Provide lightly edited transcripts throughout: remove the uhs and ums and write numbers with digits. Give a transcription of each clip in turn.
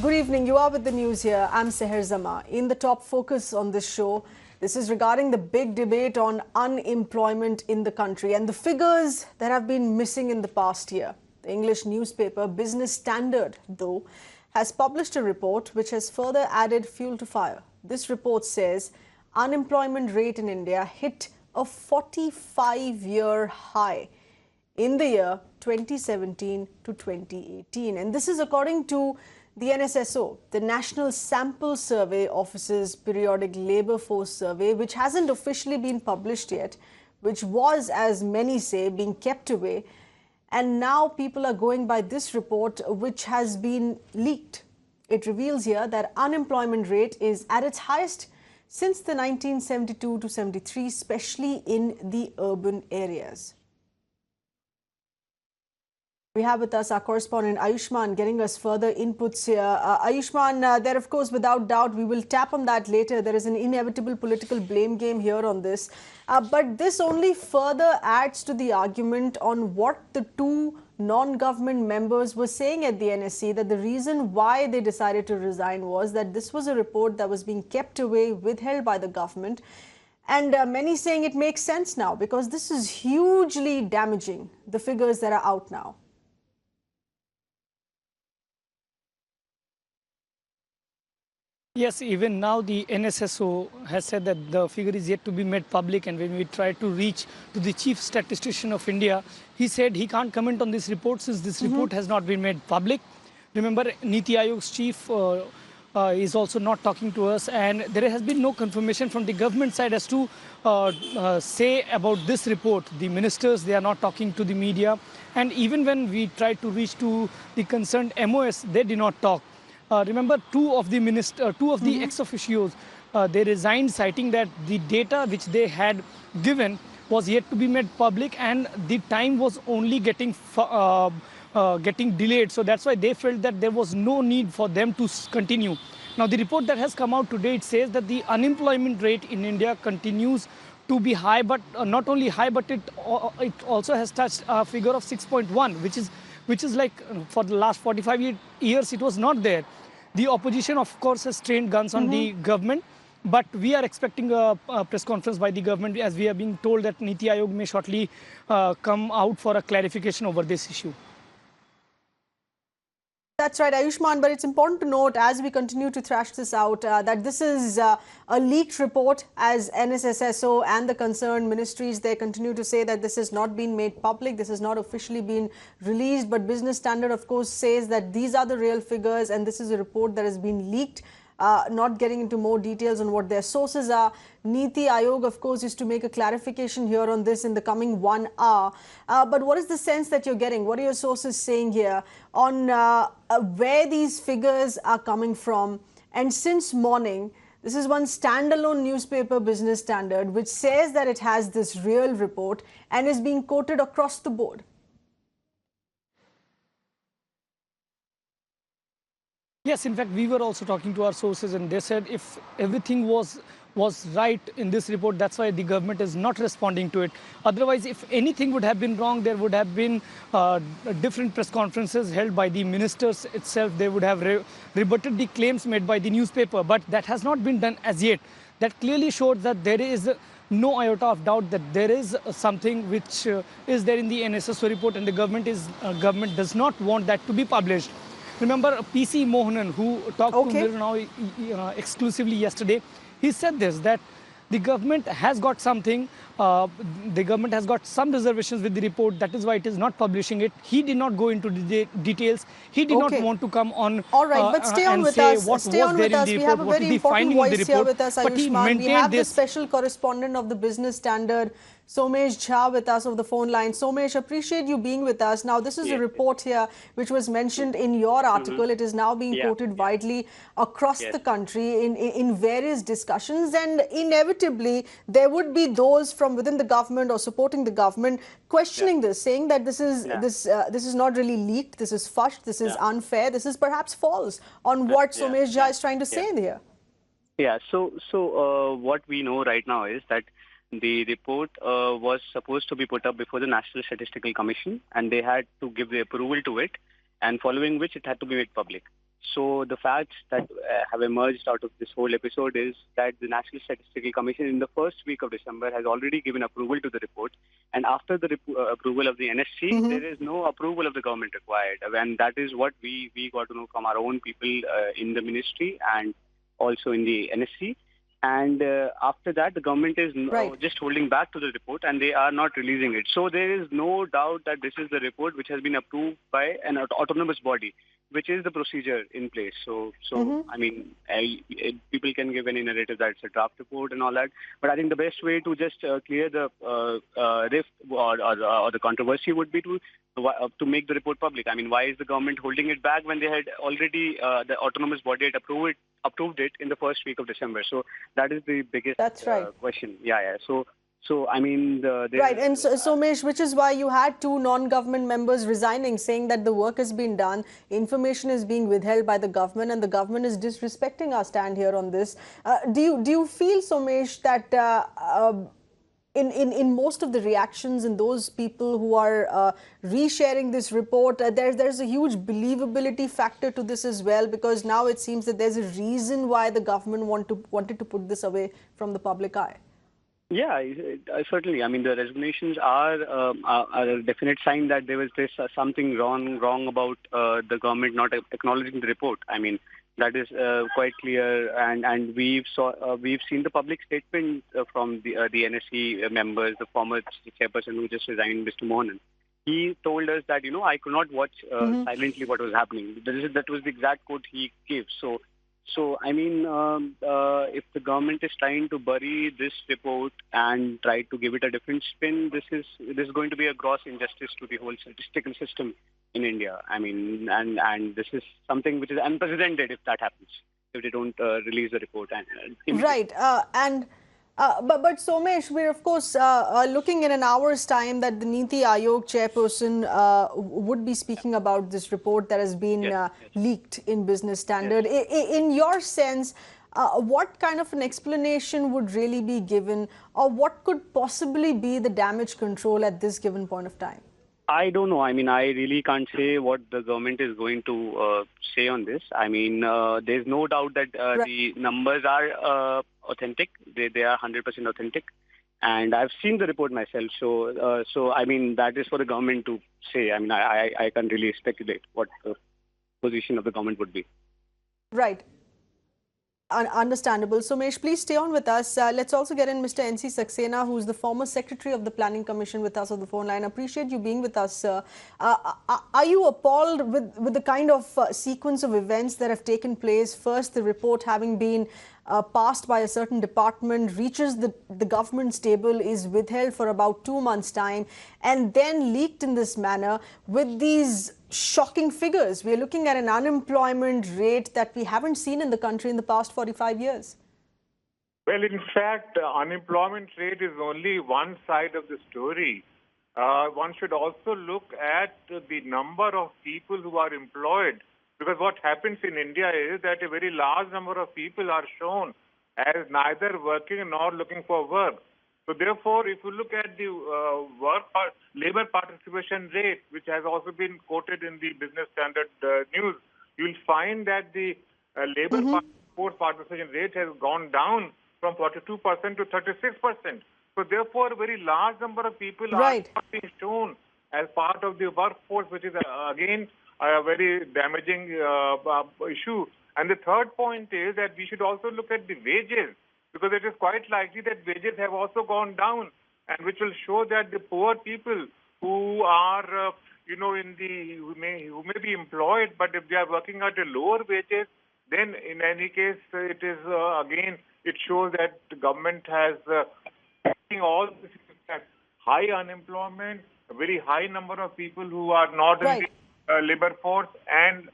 Good evening. You are with the news here. I'm Sahar Zaman. In the top focus on this show, this is regarding the big debate on unemployment in the country and the figures that have been missing in the past year. The English newspaper Business Standard, though, has published a report which has further added fuel to fire. This report says unemployment rate in India hit a 45-year high in the year 2017 to 2018. And this is according to the NSSO, the National Sample Survey Office's periodic labour force survey, which hasn't officially been published yet, which was, as many say, being kept away. And now people are going by this report, which has been leaked. It reveals here that unemployment rate is at its highest since the 1972 to 73, especially in the urban areas. We have with us our correspondent Ayushman getting us further inputs here. Ayushman, there of course, without doubt, we will tap on that later. There is an inevitable political blame game here on this. But this only further adds to the argument on what the two non-government members were saying at the NSC, that the reason why they decided to resign was that this was a report that was being kept away, withheld by the government. And many saying it makes sense now because this is hugely damaging, the figures that are out now. Yes, even now the NSSO has said that the figure is yet to be made public, and when we try to reach to the chief statistician of India, he said he can't comment on this report since this report has not been made public. Remember, Niti Aayog's chief is also not talking to us, and there has been no confirmation from the government side as to say about this report. The ministers, they are not talking to the media, and even when we try to reach to the concerned MOS, they did not talk. Remember, two of the ex-officios, they resigned, citing that the data which they had given was yet to be made public, and the time was only getting delayed. So that's why they felt that there was no need for them to continue. Now, the report that has come out today, it says that the unemployment rate in India continues to be high, but not only high, but it also has touched a figure of 6.1, which is like for the last 45 years, it was not there. The opposition, of course, has trained guns on the government, but we are expecting a press conference by the government, as we are being told that Niti Aayog may shortly come out for a clarification over this issue. That's right, Ayushman, but it's important to note as we continue to thrash this out that this is a leaked report, as NSSO and the concerned ministries, they continue to say that this has not been made public, this has not officially been released, but Business Standard, of course, says that these are the real figures and this is a report that has been leaked. Not getting into more details on what their sources are. Niti Aayog, of course, is to make a clarification here on this in the coming 1 hour. But what is the sense that you're getting? What are your sources saying here on where these figures are coming from? And since morning, this is one standalone newspaper, Business Standard, which says that it has this real report and is being quoted across the board. Yes, in fact, we were also talking to our sources, and they said if everything was right in this report, that's why the government is not responding to it. Otherwise, if anything would have been wrong, there would have been different press conferences held by the ministers itself. They would have rebutted the claims made by the newspaper, but that has not been done as yet. That clearly showed that there is no iota of doubt that there is something which is there in the NSSO report, and the government does not want that to be published. Remember, PC Mohanan, who talked to Mir now exclusively yesterday, he said this, that the government has got something, the government has got some reservations with the report. That is why it is not publishing it. He did not go into the details. He did not want to come on but stay on with us. Stay on with us. We have a very important voice here with us, Ayushman. We have the special correspondent of the Business Standard, Somesh Jha, with us on the phone line. Somesh, appreciate you being with us. Now, this is a report here which was mentioned in your article. It is now being quoted widely across the country in various discussions, and inevitably there would be those from within the government or supporting the government questioning this, saying that this is not really leaked, this is fushed, this is unfair, this is perhaps false on what Somesh Jha is trying to say here. Yeah, so what we know right now is that the report was supposed to be put up before the National Statistical Commission, and they had to give the approval to it, and following which it had to be made public. So the facts that have emerged out of this whole episode is that the National Statistical Commission in the first week of December has already given approval to the report. And after the approval of the NSC, there is no approval of the government required. And that is what we got to know from our own people in the ministry and also in the NSC. And after that, the government is just holding back to the report and they are not releasing it. So there is no doubt that this is the report which has been approved by an autonomous body, which is the procedure in place. So I mean, people can give any narrative that it's a draft report and all that. But I think the best way to just clear the rift or the controversy would be to make the report public. I mean, why is the government holding it back when they had already, the autonomous body had approved it in the first week of December? So that is the biggest question. Yeah. So I mean, and Somesh, which is why you had two non-government members resigning, saying that the work has been done, information is being withheld by the government, and the government is disrespecting our stand here on this. Do you feel, Somesh, that in most of the reactions in those people who are resharing this report, there's a huge believability factor to this as well, because now it seems that there's a reason why the government wanted to put this away from the public eye? Yeah, certainly. I mean, the resignations are a definite sign that there was something wrong about the government not acknowledging the report. I mean, that is quite clear, and we've seen the public statement from the NSC members, the former chairperson who just resigned, Mr. Mohanan. He told us that I could not watch silently what was happening. That was the exact quote he gave. So I mean, if the government is trying to bury this report and try to give it a different spin, this is going to be a gross injustice to the whole statistical system in India. I mean, and this is something which is unprecedented if that happens, if they don't release the report. But Somesh, we're of course looking in an hour's time that the Niti Aayog chairperson would be speaking about this report that has been leaked in Business Standard. In your sense, what kind of an explanation would really be given, or what could possibly be the damage control at this given point of time? I don't know. I mean, I really can't say what the government is going to say on this. I mean, there's no doubt that the numbers are authentic. They are 100% authentic. And I've seen the report myself. So I mean, that is for the government to say. I mean, I can't really speculate what the position of the government would be. Right. Understandable. Somesh, please stay on with us. Let's also get in Mr. N.C. Saxena, who's the former secretary of the Planning Commission, with us on the phone line. Appreciate you being with us, sir. Are you appalled with the kind of sequence of events that have taken place? First, the report having been passed by a certain department, reaches the government's table, is withheld for about 2 months' time, and then leaked in this manner with these shocking figures. We are looking at an unemployment rate that we haven't seen in the country in the past 45 years. Well, in fact, unemployment rate is only one side of the story. One should also look at the number of people who are employed, because what happens in India is that a very large number of people are shown as neither working nor looking for work. So therefore, if you look at the labor participation rate, which has also been quoted in the Business Standard news, you will find that the labor force participation rate has gone down from 42% to 36%. So therefore, a very large number of people are not being shown as part of the workforce, which is again a very damaging issue. And the third point is that we should also look at the wages, because it is quite likely that wages have also gone down, and which will show that the poor people who are, who may be employed, but if they are working at a lower wages, then in any case, it is again, it shows that the government has all this high unemployment, a very high number of people who are not in the labor force, and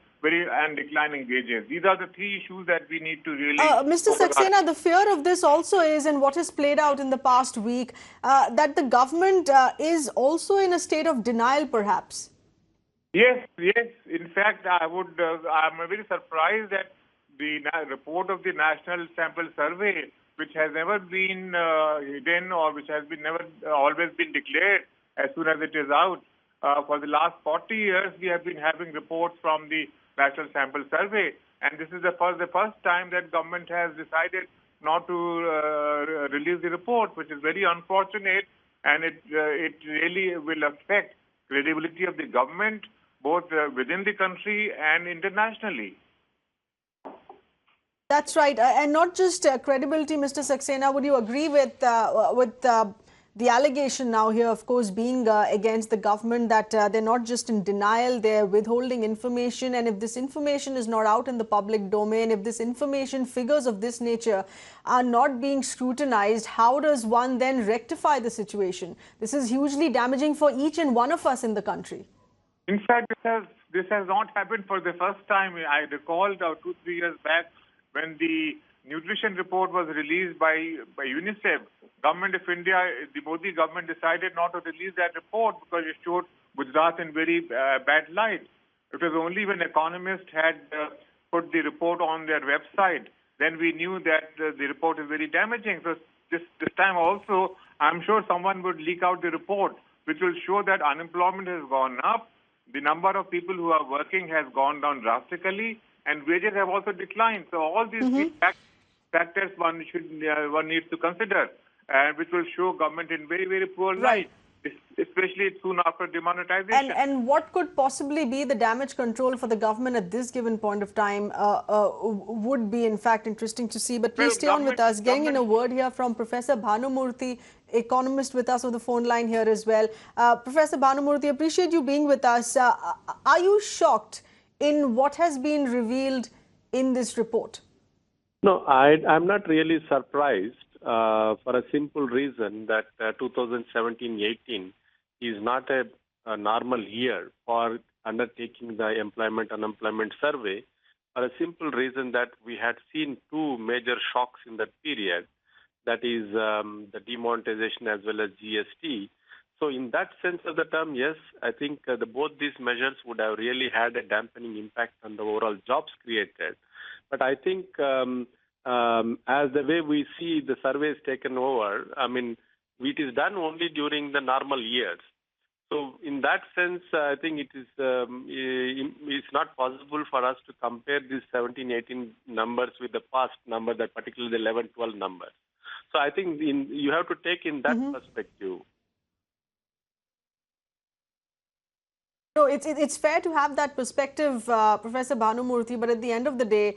declining wages. These are the three issues that we need to really... Mr. Saxena, the fear of this also is, and what has played out in the past week, that the government is also in a state of denial, perhaps. Yes. In fact, I'm very surprised that the report of the National Sample Survey, which has never been hidden, or which has been always been declared as soon as it is out. For the last 40 years, we have been having reports from the national sample survey. And this is the first time that government has decided not to release the report, which is very unfortunate, and it really will affect credibility of the government both within the country and internationally. That's right, and not just credibility, Mr. Saxena. Would you agree with the allegation now here, of course, being against the government, that they're not just in denial, they're withholding information, and if this information is not out in the public domain, if this information, figures of this nature, are not being scrutinized, how does one then rectify the situation? This is hugely damaging for each and one of us in the country. In fact, this has not happened for the first time. I recall 2-3 years back, when the nutrition report was released by UNICEF, Government of India, the Modi government decided not to release that report because it showed Gujarat in very bad light. It was only when economists had put the report on their website, then we knew that the report is very damaging. So this time also, I'm sure someone would leak out the report, which will show that unemployment has gone up, the number of people who are working has gone down drastically, and wages have also declined. So all these factors one needs to consider, which will show government in very, very poor light, especially soon after demonetization. And what could possibly be the damage control for the government at this given point of time would be, in fact, interesting to see. But please stay on with us. Getting in a word here from Professor Bhanumurthy, economist, with us on the phone line here as well. Professor Bhanumurthy, appreciate you being with us. Are you shocked in what has been revealed in this report? No, I'm not really surprised for a simple reason that 2017-18 is not a normal year for undertaking the employment-unemployment survey, for a simple reason that we had seen two major shocks in that period, that is the demonetization as well as GST. So in that sense of the term, yes, I think both these measures would have really had a dampening impact on the overall jobs created. But I think as the way we see the surveys taken over, I mean, it is done only during the normal years. So in that sense, I think it is it's not possible for us to compare these 17-18 numbers with the past number, that particularly the 11-12 numbers. So I think you have to take in that perspective. No, it's fair to have that perspective, Professor Bhanumurthy, but at the end of the day,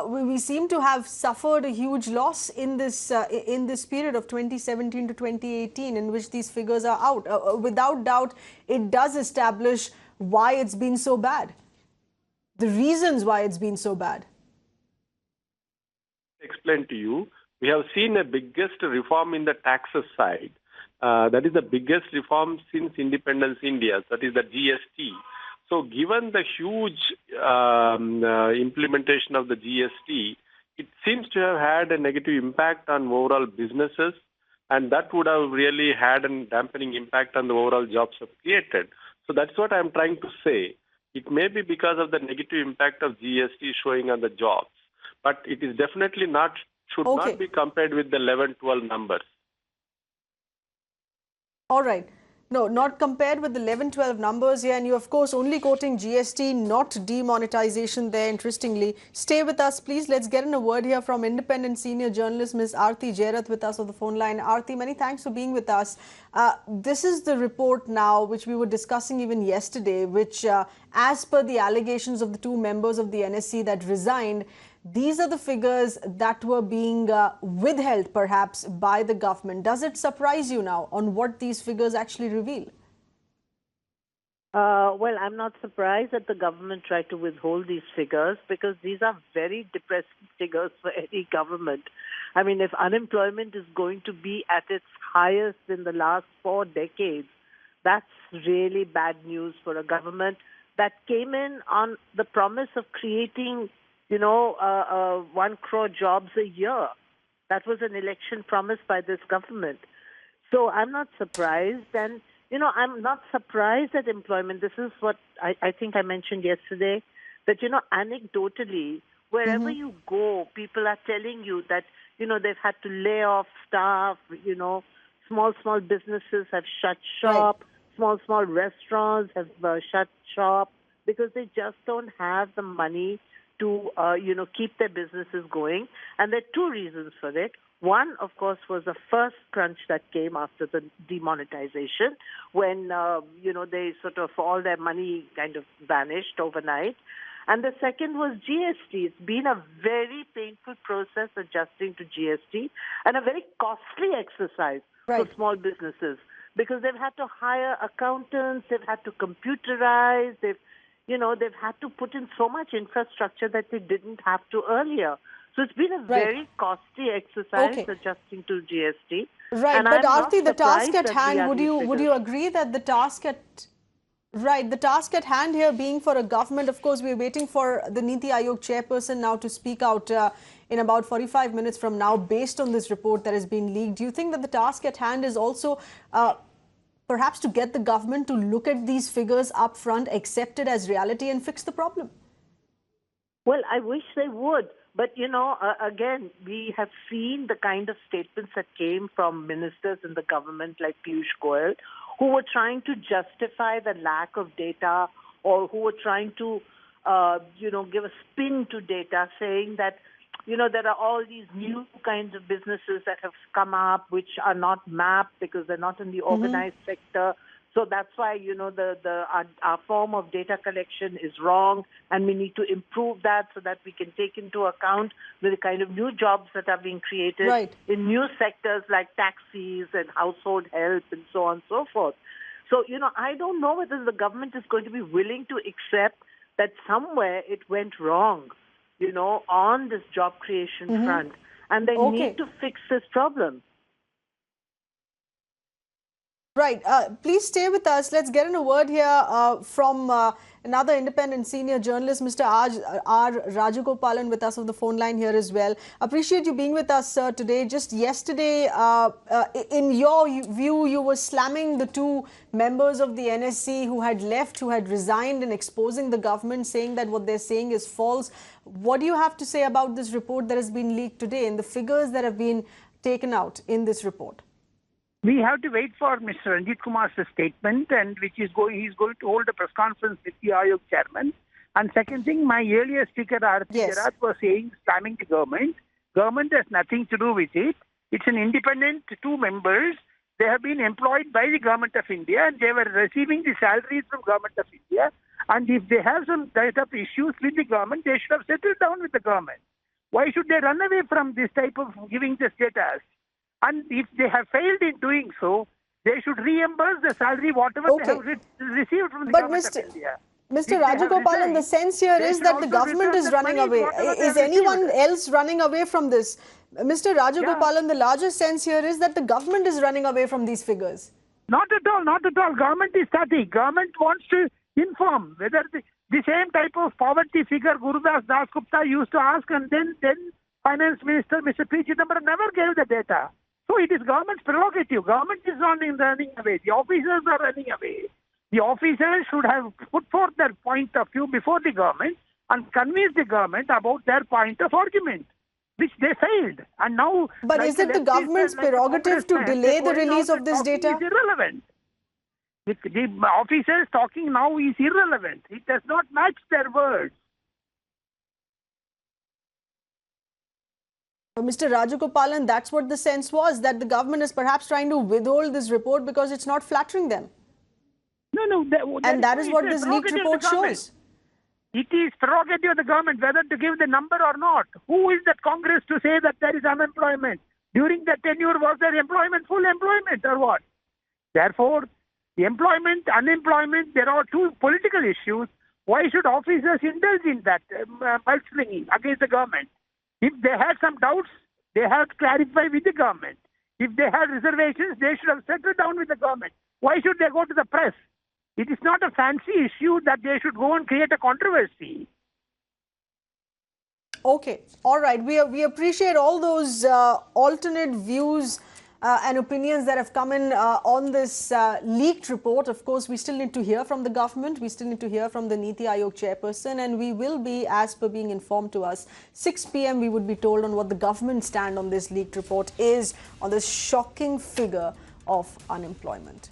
we seem to have suffered a huge loss in this period of 2017 to 2018, in which these figures are out. Without doubt, it does establish why it's been so bad, the reasons why it's been so bad. Explain to you, we have seen a biggest reform in the taxes side. That is the biggest reform since independence India, that is the GST. So given the huge implementation of the GST, it seems to have had a negative impact on overall businesses, and that would have really had a dampening impact on the overall jobs created. So that's what I'm trying to say. It may be because of the negative impact of GST showing on the jobs, but it is definitely should not be compared with the 11-12 numbers. All right. No, not compared with the 11-12 numbers here. And you, of course, only quoting GST, not demonetization there, interestingly. Stay with us, please. Let's get in a word here from independent senior journalist Ms. Aarti Jairath with us on the phone line. Aarti, many thanks for being with us. This is the report now, which we were discussing even yesterday, which, as per the allegations of the two members of the NSC that resigned, these are the figures that were being withheld, perhaps, by the government. Does it surprise you now on what these figures actually reveal? Well, I'm not surprised that the government tried to withhold these figures, because these are very depressing figures for any government. I mean, if unemployment is going to be at its highest in the last 4 decades, that's really bad news for a government that came in on the promise of creating 1 crore jobs a year. That was an election promise by this government. So I'm not surprised. And, I'm not surprised at employment. This is what I think I mentioned yesterday, that, anecdotally, wherever you go, people are telling you that, they've had to lay off staff, small businesses have shut shop, small restaurants have shut shop, because they just don't have the money to, keep their businesses going. And there are two reasons for it. One, of course, was the first crunch that came after the demonetization when, they sort of, all their money kind of vanished overnight. And the second was GST. It's been a very painful process adjusting to GST and a very costly exercise for small businesses because they've had to hire accountants, they've had to computerize, they've had to put in so much infrastructure that they didn't have to earlier. So it's been a very costly exercise adjusting to GST. Right, and but I'm Aarti, the task at hand, would figures. you agree that the task at hand here being for a government, of course, we're waiting for the Niti Aayog chairperson now to speak out in about 45 minutes from now based on this report that has been leaked. Do you think that the task at hand is also perhaps to get the government to look at these figures up front, accept it as reality and fix the problem? Well, I wish they would. But, again, we have seen the kind of statements that came from ministers in the government like Piyush Goyal, who were trying to justify the lack of data or who were trying to, give a spin to data saying that, there are all these new kinds of businesses that have come up which are not mapped because they're not in the organized sector. So that's why, our form of data collection is wrong, and we need to improve that so that we can take into account the kind of new jobs that are being created in new sectors like taxis and household help and so on and so forth. So, I don't know whether the government is going to be willing to accept that somewhere it went wrong, on this job creation front, and they need to fix this problem. Right. Please stay with us. Let's get in a word here from another independent senior journalist, Mr. R. Rajagopalan, with us on the phone line here as well. Appreciate you being with us, sir, today. Just yesterday, in your view, you were slamming the two members of the NSC who had left, who had resigned, and exposing the government, saying that what they're saying is false. What do you have to say about this report that has been leaked today and the figures that have been taken out in this report? We have to wait for Mr. Ranjit Kumar's statement, and he's going to hold a press conference with the Aayog chairman. And second thing, my earlier speaker, Aarti Jarat, was saying, slamming the government. Government has nothing to do with it. It's an independent two members. They have been employed by the government of India, and they were receiving the salaries from government of India. And if they have some type of issues with the government, they should have settled down with the government. Why should they run away from this type of giving the status? And if they have failed in doing so, they should reimburse the salary, whatever they have received from the government of India. Mr. Rajagopalan, the sense here is that the government is running away. Is anyone else running away from this? Mr. Rajagopalan, the larger sense here is that the government is running away from these figures. Not at all, not at all. Government is static. Government wants to inform whether the same type of poverty figure Gurudas Dasgupta used to ask, and then Finance Minister Mr. P. Chidambaram never gave the data. So it is government's prerogative. Government is not running away. The officers are running away. The officers should have put forth their point of view before the government and convince the government about their point of argument, which they failed. And now, but is it the government's prerogative to delay the release of this data? It's irrelevant. The officers talking now is irrelevant. It does not match their words. Mr. Rajagopalan, that's what the sense was, that the government is perhaps trying to withhold this report because it's not flattering them. No. And that is what this leaked report shows. It is prerogative of the government whether to give the number or not. Who is that Congress to say that there is unemployment? During that tenure, was there employment, full employment, or what? Therefore, the employment, unemployment, there are two political issues. Why should officers indulge in that mudslinging against the government? If they had some doubts, they have to clarify with the government. If they had reservations, they should have settled down with the government. Why should they go to the press? It is not a fancy issue that they should go and create a controversy. Okay, all right. We appreciate all those alternate views and opinions that have come in on this leaked report. Of course, we still need to hear from the government. We still need to hear from the Niti Aayog chairperson, and we will be, as per being informed to us, 6 p.m. we would be told on what the government stand on this leaked report is on this shocking figure of unemployment.